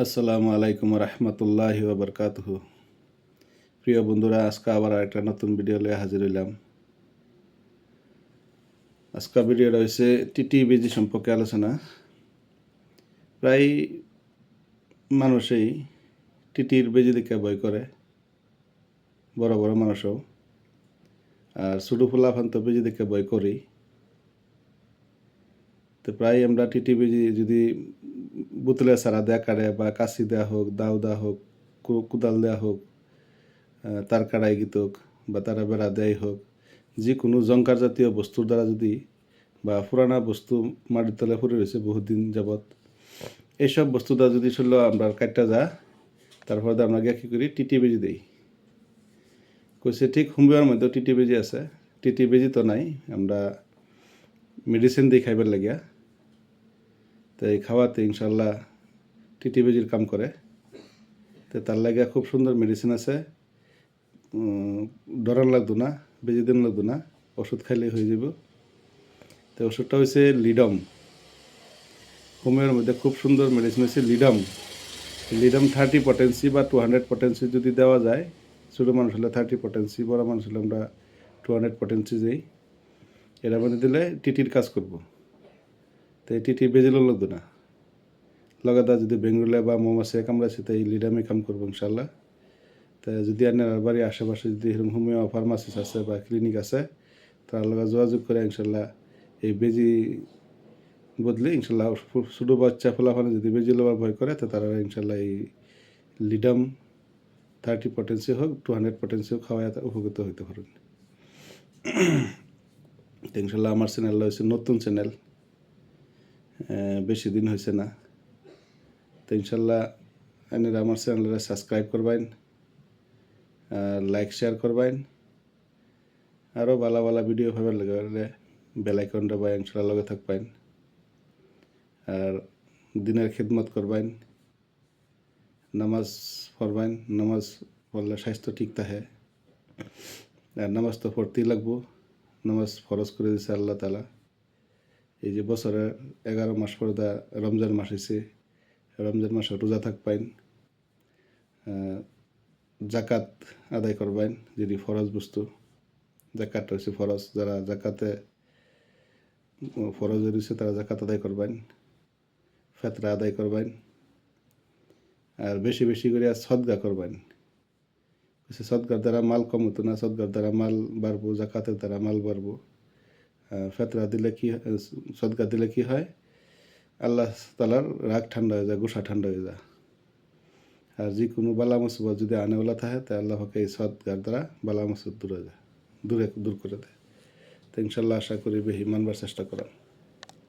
আসসালামু আলাইকুম রহমতুল্লাহি ওবরকাতুহ। প্রিয় বন্ধুরা, আজকে আবার একটা নতুন ভিডিও নিয়ে হাজির হইলাম। আজকে ভিডিও রয়েছে টিটিবিজি সম্পর্কে আলোচনা। প্রায় মানুষই টিটির বেজি দেখে ভয় করে, বড় বড় মানুষও। আর ছোটো ফুলাফান তো বেজি দেখে ভয় করি। তো প্রায় আমরা টিটি বেজি যদি বোতলে সারা দেয়া কাটে বা কাশি দেওয়া হোক, দাও দেওয়া হোক, কুদাল দেওয়া হোক, তার কাড়াই গীতক বা তারা বেড়া দেয় হোক, যে কোনো জঙ্কার জাতীয় বস্তুর দ্বারা যদি বা পুরানা বস্তু মাটির তলে পড়ে রয়েছে বহুদিন যাবৎ, এইসব বস্তু দ্বারা যদি শুনলো আমরা কাটটা যা, তারপরে আমরা গিয়ে কী করি, টিটি বেজি দিই। কইছে ঠিক হুমবিয়ার মধ্যেও টিটি বেজি আছে। টিটি বেজি তো নাই, আমরা মেডিসিন দিই খাইবার লাগিয়া। তো এই খাওয়াতে ইনশাল্লাহ টিটি বেজির কাম করে। তো তার লাগিয়া খুব সুন্দর মেডিসিন আছে, ডরান লাগতো না, বেজি দিন লাগতো না, ওষুধ খাইলেই হয়ে যাব। তো ওষুধটা হয়েছে লিডম। হোমিওর মধ্যে খুব সুন্দর মেডিসিন হচ্ছে লিডম। লিডম 30 পটেন্সি বা 200 পটেন্সি যদি দেওয়া যায়, ছোটো মানুষ হলে 30 পটেন্সি, বড় মানুষ হলে আমরা 200 পটেন্সি দিই। এটার মধ্যে দিলে টিটির কাজ করব। তো এই টিটি বেজিলেও লাগতো না, লাগাতার যদি বেঙ্গুলে বা মৌমাছি কামড়াচ্ছে, তো এই লিডামে কাম করবো ইনশাল্লাহ। তো যদি আপনার বাড়ির আশেপাশে যদি এরকম হোমিও ফার্মাসিস্ট আছে বা ক্লিনিক আছে, তার লগে যোগাযোগ করে ইনশাল্লাহ এই বেজি বদলে ইনশাল্লাহ ছোটো বাচ্চা ফলাফানে যদি বেজি লবার ভয় করে, তো তারা ইনশাল্লাহ এই লিডাম 30 পটেন্সি হোক 200 পটেন্সি হোক খাওয়ায় উপকৃত হইতে পারেন। তো ইনশাল্লাহ আমার চ্যানেল হয়েছে নতুন চ্যানেল, বেশি দিন হয়েছে না। তো ইনশাল্লাহ আপনারা আমার চ্যানেলটা সাবস্ক্রাইব করবেন, লাইক শেয়ার করবেন, আরও ভালো ভালো ভিডিও পাবেন লাগে বেলাইকনটা বা ইনশাল্লাহ লগে থাকবেন। আর দিনের খিদমত করবেন, নামাজ পড়বেন। নামাজ পড়লে স্বাস্থ্য ঠিক থাকে। আর নামাজ তো পড়তেই লাগবো, নামাজ ফরজ করে দিয়েছে আল্লাহ তালা। এই যে বছরের 11 মাস পরে রমজান মাস হয়েছে, রমজান মাসে রোজা থাকবেন, জাকাত আদায় করবেন যদি ফরজ বস্তু। জাকাতটা হচ্ছে ফরজ, যারা জাকাতে ফরজ রয়েছে তারা জাকাত আদায় করবেন, ফেতরা আদায় করবেন। আর বেশি বেশি করে সদগা করবেন। সদগার দ্বারা মাল কম হতো না, সদগার দ্বারা মাল বাড়বো, জাকাতের দ্বারা মাল বাড়বো। ফেতরা দিলে কি, সদগা দিলে কি হয়, আল্লাহ তালার রাগ ঠান্ডা হয়ে যায়, গোসা ঠান্ডা হয়ে যায়। আর যে কোনো বালা মুসিবত যদি আনেওয়ালা থাকে, তাই আল্লাহকে এই সদগার দ্বারা বালা মুসিবত দূর করে দেয়। তো ইনশাল্লাহ আশা করি বেশি মানবার চেষ্টা করেন।